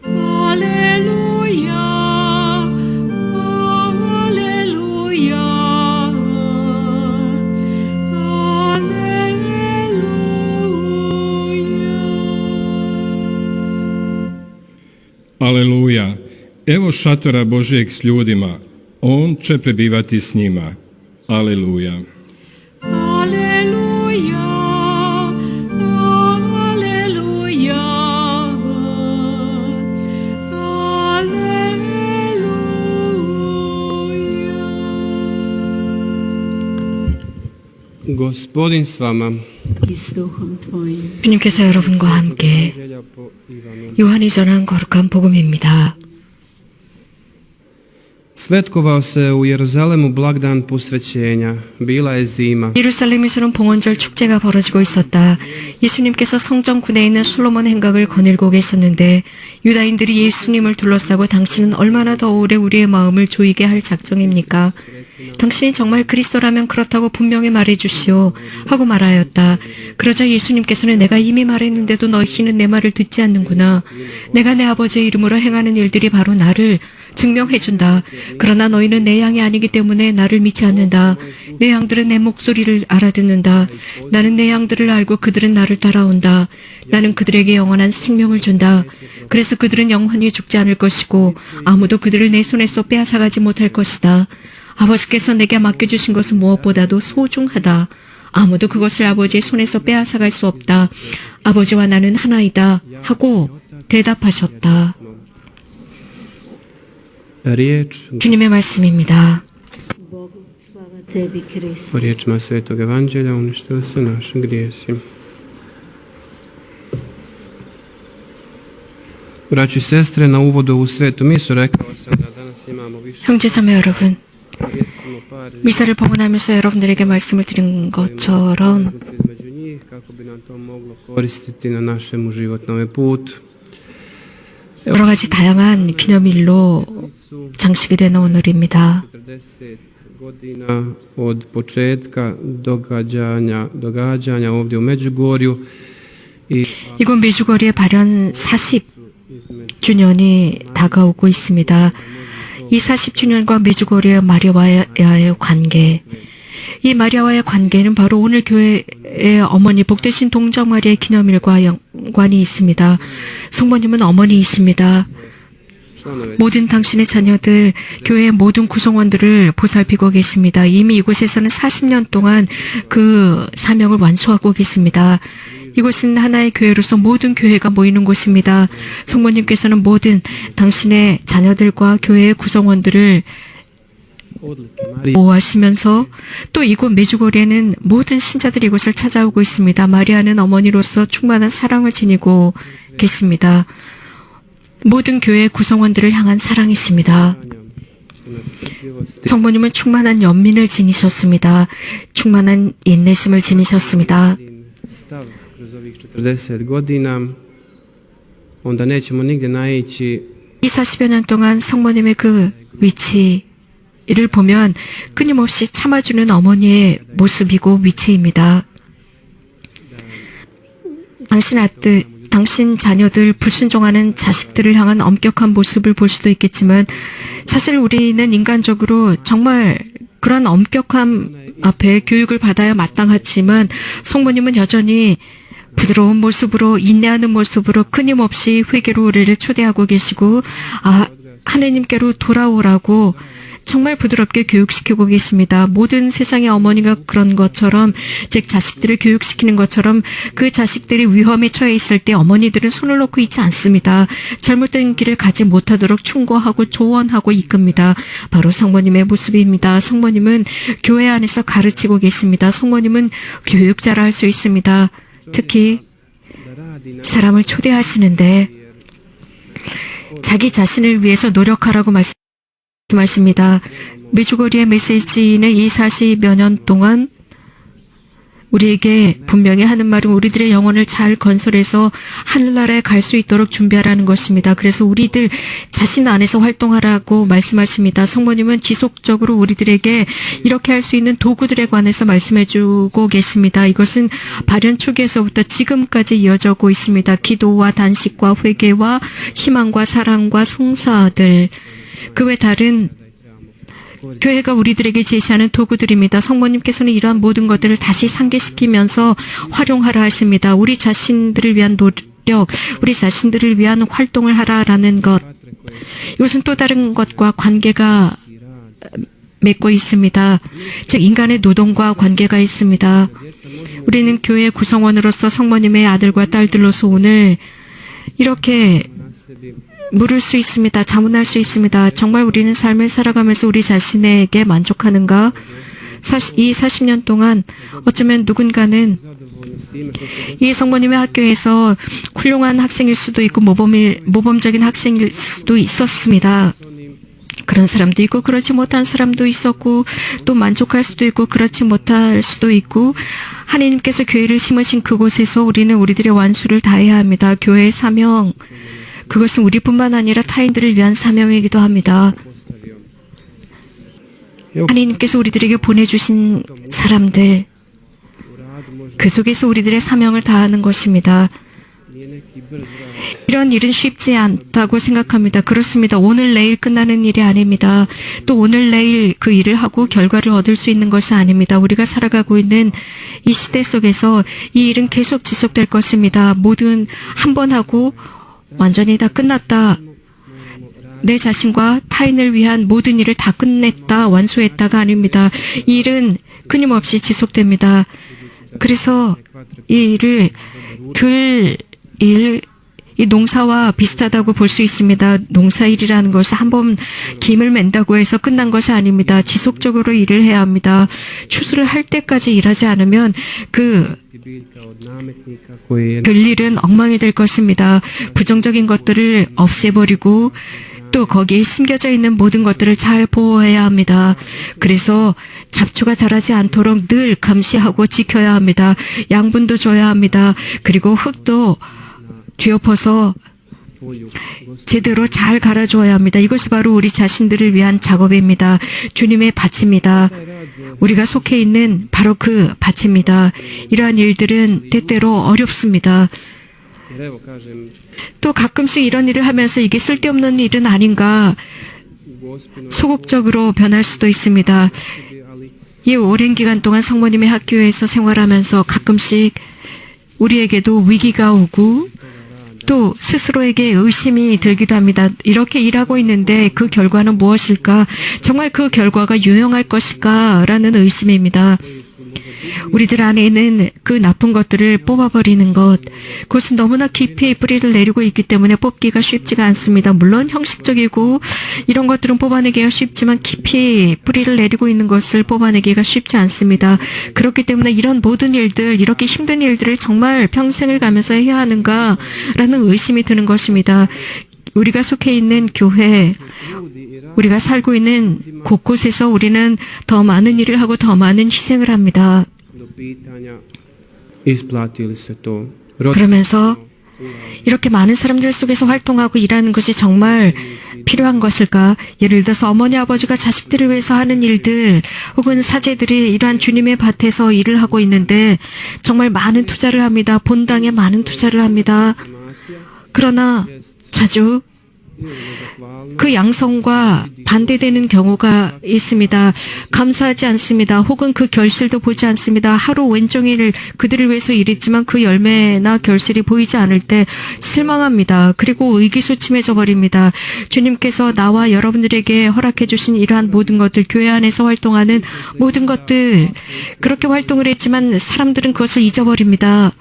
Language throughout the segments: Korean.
할렐루야 할렐루야 Aleluja. Evo šatora Božijeg s ljudima. On će prebivati s njima. Aleluja. 할렐루야 할렐루야 할렐루야. Gospodin s vama. 주님께서 여러분과 함께 요한이 전한 거룩한 복음입니다. Svetkovao se u Jeruzalemu blagdan posvećenja. Bila je zima. 예루살렘에서는 봉헌절 축제가 벌어지고 있었다. 예수님께서 성전 군에 있는 솔로몬 행각을 거닐고 계셨는데 유다인들이 예수님을 둘러싸고 당신은 얼마나 더 오래 우리의 마음을 조이게 할 작정입니까? 당신이 정말 그리스도라면 그렇다고 분명히 말해주시오 하고 말하였다. 그러자 예수님께서는 내가 이미 말했는데도 너희는 내 말을 듣지 않는구나. 내가 내 아버지의 이름으로 행하는 일들이 바로 나를 증명해준다. 그러나 너희는 내 양이 아니기 때문에 나를 믿지 않는다. 내 양들은 내 목소리를 알아듣는다. 나는 내 양들을 알고 그들은 나를 따라온다. 나는 그들에게 영원한 생명을 준다. 그래서 그들은 영원히 죽지 않을 것이고 아무도 그들을 내 손에서 빼앗아가지 못할 것이다. 아버지께서 내게 맡겨주신 것은 무엇보다도 소중하다. 아무도 그것을 아버지의 손에서 빼앗아갈 수 없다. 아버지와 나는 하나이다 하고 대답하셨다. 주님의 말씀입니다. Po riječima Svetog Evanđelja uništili se naši grijesi. Braći i sestre, na uvodu u svetu misu rekao sam da danas imamo više. 형제자매 여러분, 미사를 봉헌하면서 여러분들에게 말씀을 드린 것처럼 između njih kako bi nam to moglo koristiti na našemu životnom putu. 여러 가지 다양한 기념일로 장식이 되는 오늘입니다. 40 godina od početka događanja ovdje u Međugorju i 이곳 메주거리의 발현 40주년이 다가오고 있습니다. 이 40주년과 메주거리의 마리아와의 관계, 이 마리아와의 관계는 바로 오늘 교회의 어머니 복되신 동정 마리아의 기념일과 연관이 있습니다. 성모님은 어머니이십니다. 모든 당신의 자녀들, 교회의 모든 구성원들을 보살피고 계십니다. 이미 이곳에서는 40년 동안 그 사명을 완수하고 계십니다. 이곳은 하나의 교회로서 모든 교회가 모이는 곳입니다. 성모님께서는 모든 당신의 자녀들과 교회의 구성원들을 보호하시면서 또 이곳 메주거리에는 모든 신자들이 이곳을 찾아오고 있습니다. 마리아는 어머니로서 충만한 사랑을 지니고 계십니다. 모든 교회 구성원들을 향한 사랑이십니다. 성모님은 충만한 연민을 지니셨습니다. 충만한 인내심을 지니셨습니다. 40 godina, onda nećemo nigdje naići. 이 40여 년 동안 성모님의 그 위치를 보면 끊임없이 참아주는 어머니의 모습이고 위치입니다. 당신 아들, 당신 자녀들, 불순종하는 자식들을 향한 엄격한 모습을 볼 수도 있겠지만 사실 우리는 인간적으로 정말 그런 엄격함 앞에 교육을 받아야 마땅하지만 성모님은 여전히 부드러운 모습으로 인내하는 모습으로 끊임없이 회개로 우리를 초대하고 계시고 하느님께로 돌아오라고 정말 부드럽게 교육시키고 계십니다. 모든 세상의 어머니가 그런 것처럼 즉 자식들을 교육시키는 것처럼 그 자식들이 위험에 처해 있을 때 어머니들은 손을 놓고 있지 않습니다. 잘못된 길을 가지 못하도록 충고하고 조언하고 이끕니다. 바로 성모님의 모습입니다. 성모님은 교회 안에서 가르치고 계십니다. 성모님은 교육자라 할 수 있습니다. 특히 사람을 초대하시는데 자기 자신을 위해서 노력하라고 말씀하십니다. 메주거리의 메시지는 이 40여 년 동안 우리에게 분명히 하는 말은 우리들의 영혼을 잘 건설해서 하늘나라에 갈 수 있도록 준비하라는 것입니다. 그래서 우리들 자신 안에서 활동하라고 말씀하십니다. 성모님은 지속적으로 우리들에게 이렇게 할 수 있는 도구들에 관해서 말씀해주고 계십니다. 이것은 발현 초기에서부터 지금까지 이어져 오고 있습니다. 기도와 단식과 회개와 희망과 사랑과 송사들, 그 외 다른 교회가 우리들에게 제시하는 도구들입니다. 성모님께서는 이러한 모든 것들을 다시 상기시키면서 활용하라 하십니다. 우리 자신들을 위한 노력, 우리 자신들을 위한 활동을 하라라는 것. 이것은 또 다른 것과 관계가 맺고 있습니다. 즉 인간의 노동과 관계가 있습니다. 우리는 교회의 구성원으로서 성모님의 아들과 딸들로서 오늘 이렇게 물을 수 있습니다. 자문할 수 있습니다. 정말 우리는 삶을 살아가면서 우리 자신에게 만족하는가? 이 40년 동안 어쩌면 누군가는 이 성모님의 학교에서 훌륭한 학생일 수도 있고 모범적인 학생일 수도 있었습니다. 그런 사람도 있고 그렇지 못한 사람도 있었고 또 만족할 수도 있고 그렇지 못할 수도 있고 하나님께서 교회를 심으신 그곳에서 우리는 우리들의 완수를 다해야 합니다. 교회의 사명, 그것은 우리뿐만 아니라 타인들을 위한 사명이기도 합니다. 하나님께서 우리들에게 보내주신 사람들, 그 속에서 우리들의 사명을 다하는 것입니다. 이런 일은 쉽지 않다고 생각합니다. 그렇습니다. 오늘 내일 끝나는 일이 아닙니다. 또 오늘 내일 그 일을 하고 결과를 얻을 수 있는 것이 아닙니다. 우리가 살아가고 있는 이 시대 속에서 이 일은 계속 지속될 것입니다. 모든 한 번 하고 완전히 다 끝났다. 내 자신과 타인을 위한 모든 일을 다 끝냈다, 완수했다가 아닙니다. 이 일은 끊임없이 지속됩니다. 그래서 이 일을 이 농사와 비슷하다고 볼 수 있습니다. 농사일이라는 것은 한번 김을 맨다고 해서 끝난 것이 아닙니다. 지속적으로 일을 해야 합니다. 추수를 할 때까지 일하지 않으면 그 별일은 엉망이 될 것입니다. 부정적인 것들을 없애버리고 또 거기에 심겨져 있는 모든 것들을 잘 보호해야 합니다. 그래서 잡초가 자라지 않도록 늘 감시하고 지켜야 합니다. 양분도 줘야 합니다. 그리고 흙도 뒤엎어서 제대로 잘 갈아줘야 합니다. 이것이 바로 우리 자신들을 위한 작업입니다. 주님의 밭입니다. 우리가 속해 있는 바로 그 밭입니다. 이러한 일들은 때때로 어렵습니다. 또 가끔씩 이런 일을 하면서 이게 쓸데없는 일은 아닌가 소극적으로 변할 수도 있습니다. 이 오랜 기간 동안 성모님의 학교에서 생활하면서 가끔씩 우리에게도 위기가 오고 또 스스로에게 의심이 들기도 합니다. 이렇게 일하고 있는데 그 결과는 무엇일까? 정말 그 결과가 유용할 것일까? 라는 의심입니다. 우리들 안에 있는 그 나쁜 것들을 뽑아버리는 것, 그것은 너무나 깊이 뿌리를 내리고 있기 때문에 뽑기가 쉽지가 않습니다. 물론 형식적이고 이런 것들은 뽑아내기가 쉽지만 깊이 뿌리를 내리고 있는 것을 뽑아내기가 쉽지 않습니다. 그렇기 때문에 이런 모든 일들, 이렇게 힘든 일들을 정말 평생을 가면서 해야 하는가라는 의심이 드는 것입니다. 우리가 속해 있는 교회, 우리가 살고 있는 곳곳에서 우리는 더 많은 일을 하고 더 많은 희생을 합니다. 그러면서 이렇게 많은 사람들 속에서 활동하고 일하는 것이 정말 필요한 것일까? 예를 들어서 어머니 아버지가 자식들을 위해서 하는 일들 혹은 사제들이 이러한 주님의 밭에서 일을 하고 있는데 정말 많은 투자를 합니다. 본당에 많은 투자를 합니다. 그러나 자주 그 양성과 반대되는 경우가 있습니다. 감사하지 않습니다. 혹은 그 결실도 보지 않습니다. 하루 온종일 그들을 위해서 일했지만 그 열매나 결실이 보이지 않을 때 실망합니다. 그리고 의기소침해져 버립니다. 주님께서 나와 여러분들에게 허락해 주신 이러한 모든 것들, 교회 안에서 활동하는 모든 것들, 그렇게 활동을 했지만 사람들은 그것을 잊어버립니다.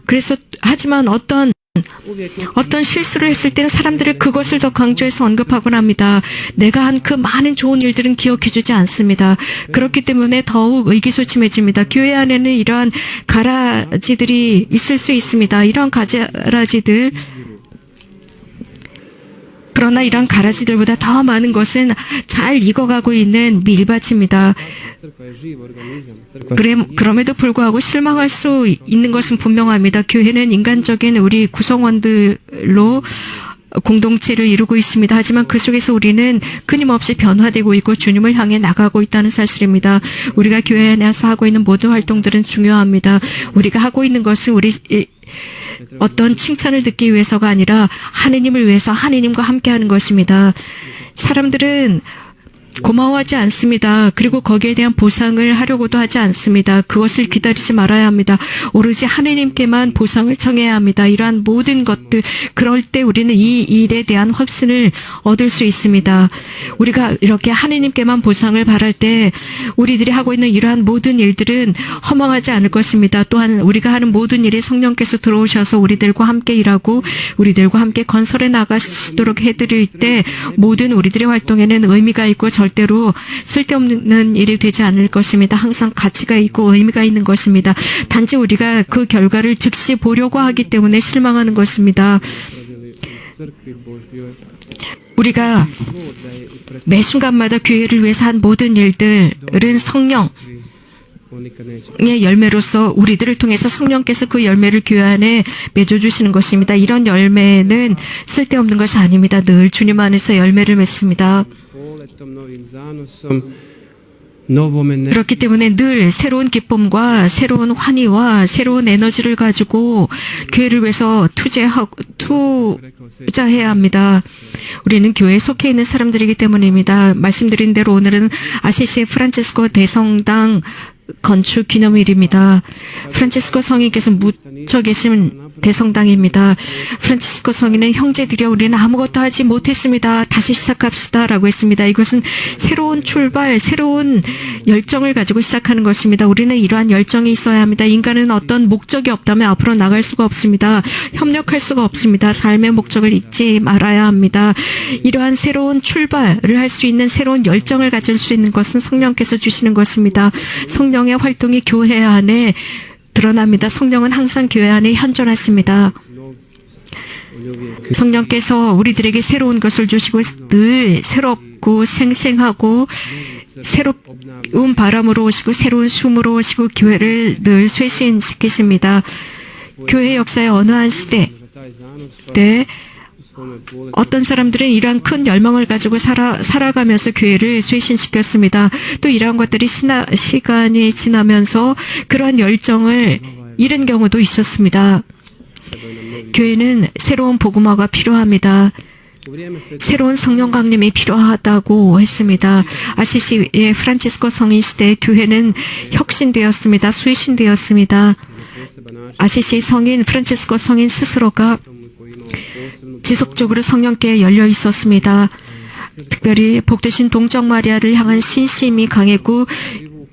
그래서 하지만 어떤 실수를 했을 때는 사람들이 그것을 더 강조해서 언급하곤 합니다. 내가 한 그 많은 좋은 일들은 기억해주지 않습니다. 그렇기 때문에 더욱 의기소침해집니다. 교회 안에는 이러한 가라지들이 있을 수 있습니다. 이러한 가라지들, 그러나 이런 가라지들보다 더 많은 것은 잘 익어가고 있는 밀밭입니다. Crkva je živ organizam. Crkva 그럼에도 불구하고 실망할 수 있는 것은 분명합니다. 교회는 인간적인 우리 구성원들로 공동체를 이루고 있습니다. 하지만 그 속에서 우리는 끊임없이 변화되고 있고 주님을 향해 나가고 있다는 사실입니다. 우리가 교회 안에서 하고 있는 모든 활동들은 중요합니다. 우리가 하고 있는 것은 어떤 칭찬을 듣기 위해서가 아니라 하느님을 위해서 하느님과 함께하는 것입니다. 사람들은 고마워하지 않습니다. 그리고 거기에 대한 보상을 하려고도 하지 않습니다. 그것을 기다리지 말아야 합니다. 오로지 하느님께만 보상을 청해야 합니다. 이러한 모든 것들, 그럴 때 우리는 이 일에 대한 확신을 얻을 수 있습니다. 우리가 이렇게 하느님께만 보상을 바랄 때 우리들이 하고 있는 이러한 모든 일들은 허망하지 않을 것입니다. 또한 우리가 하는 모든 일에 성령께서 들어오셔서 우리들과 함께 일하고 우리들과 함께 건설해 나가시도록 해드릴 때 모든 우리들의 활동에는 의미가 있고 절대로 쓸데없는 일이 되지 않을 것입니다. 항상 가치가 있고 의미가 있는 것입니다. 단지 우리가 그 결과를 즉시 보려고 하기 때문에 실망하는 것입니다. crkvi Božjoj. 우리가 매 순간마다 교회를 위해서 한 모든 일들은 성령의 On nikad neće. 열매로서 우리들을 통해서 성령께서 그 열매를 교회 안에 맺어주시는 것입니다. 이런 열매는 쓸데없는 것이 아닙니다. 늘 주님 안에서 열매를 맺습니다. Poletom, novim zanosom, novom energijom. 그렇기 때문에 늘 새로운 기쁨과 새로운 환희와 새로운 에너지를 가지고 교회를 위해서 투자해야 합니다. 우리는 교회에 속해 있는 사람들이기 때문입니다. 말씀드린 대로 오늘은 아시시 프란치스코 대성당 건축 기념일입니다. 프란치스코 성인께서 묻혀 계신 대성당입니다. 프란치스코 성인은 형제들이여 우리는 아무것도 하지 못했습니다. 다시 시작합시다 라고 했습니다. 이것은 새로운 출발, 새로운 열정을 가지고 시작하는 것입니다. 우리는 이러한 열정이 있어야 합니다. 인간은 어떤 목적이 없다면 앞으로 나갈 수가 없습니다. 협력할 수가 없습니다. 삶의 목적을 잊지 말아야 합니다. 이러한 새로운 출발을 할 수 있는 새로운 열정을 가질 수 있는 것은 성령께서 주시는 것입니다. 성령의 활동이 교회 안에 드러납니다. 성령은 항상 교회 안에 현존하십니다. 성령께서 우리들에게 새로운 것을 주시고 늘 새롭고 생생하고 새로운 바람으로 오시고 새로운 숨으로 오시고 교회를 늘 쇄신시키십니다. 교회 역사의 어느 한 시대 때 어떤 사람들은 이러한 큰 열망을 가지고 살아가면서 교회를 쇄신시켰습니다. 또 이러한 것들이 시간이 지나면서 그러한 열정을 잃은 경우도 있었습니다. 교회는 새로운 복음화가 필요합니다. 새로운 성령 강림이 필요하다고 했습니다. 아시시의 프란치스코 성인 시대에 교회는 혁신되었습니다. 쇄신되었습니다. 아시시 성인 프란치스코 성인 스스로가 지속적으로 성령께 열려 있었습니다. 특별히 복되신 동정 마리아를 향한 신심이 강했고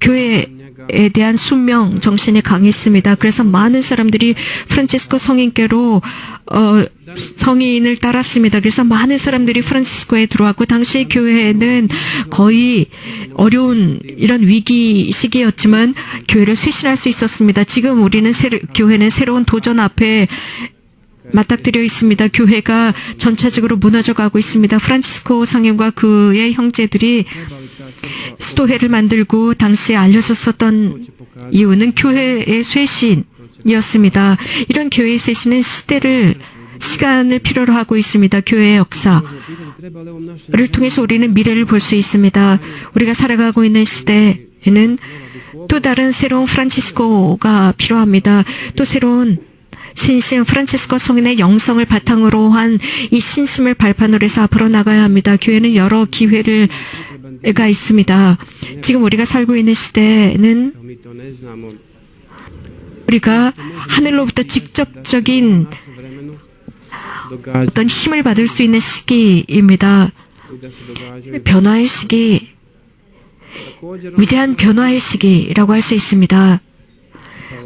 교회에 대한 순명 정신이 강했습니다. 그래서 많은 사람들이 프란치스코 성인께로 성인을 따랐습니다. 그래서 많은 사람들이 프란치스코에 들어왔고 당시 교회는 거의 어려운 이런 위기 시기였지만 교회를 쇄신할 수 있었습니다. 지금 우리는 교회는 새로운 도전 앞에 맞닥뜨려 있습니다. 교회가 전체적으로 무너져가고 있습니다. 프란치스코 성인과 그의 형제들이 수도회를 만들고 당시에 알려졌었던 이유는 교회의 쇄신이었습니다. 이런 교회의 쇄신은 시간을 필요로 하고 있습니다. 교회의 역사를 통해서 우리는 미래를 볼 수 있습니다. 우리가 살아가고 있는 시대에는 또 다른 새로운 프란치스코가 필요합니다. 또 새로운 신심 프란치스코 성인의 영성을 바탕으로 한 이 신심을 발판으로 해서 앞으로 나가야 합니다. 교회는 여러 기회가 있습니다. 지금 우리가 살고 있는 시대는 우리가 하늘로부터 직접적인 어떤 힘을 받을 수 있는 시기입니다. 변화의 시기, 위대한 변화의 시기라고 할 수 있습니다.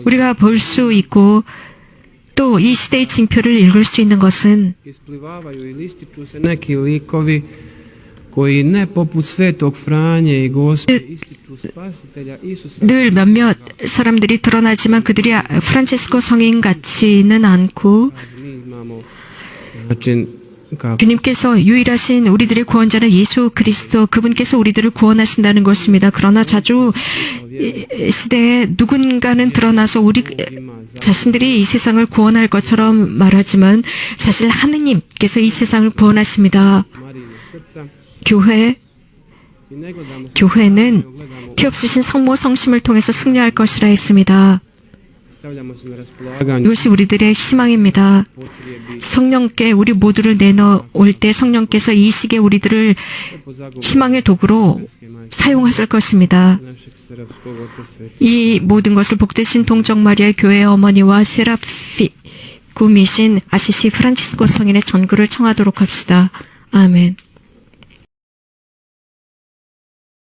우리가 볼 수 있고 또 이 시대의 징표를 읽을 수 있는 것은 Isplivavaju ili ističu se neki likovi koji ne poput Svetog Franje i Gospe ističu Spasitelja Isusa. 늘 몇몇 사람들이 드러나지만 그들이 프란치스코 성인 같지는 않고 Mi imamo način 그러니까 주님께서 유일하신 우리들의 구원자는 예수 그리스도 그분께서 우리들을 구원하신다는 것입니다. 그러나 자주 이 시대에 누군가는 드러나서 우리 자신들이 이 세상을 구원할 것처럼 말하지만 사실 하느님께서 이 세상을 구원하십니다. 교회는 피 없으신 성모 성심을 통해서 승리할 것이라 했습니다. 이것이 우리들의 희망입니다. 성령께 우리 모두를 내놓을 때 성령께서 이 시기에 우리들을 희망의 도구로 사용하실 것입니다. 이 모든 것을 복되신 동정 마리아 교회의 어머니와 세라피꿈이신 아시시 프란치스코 성인의 전구를 청하도록 합시다. 아멘.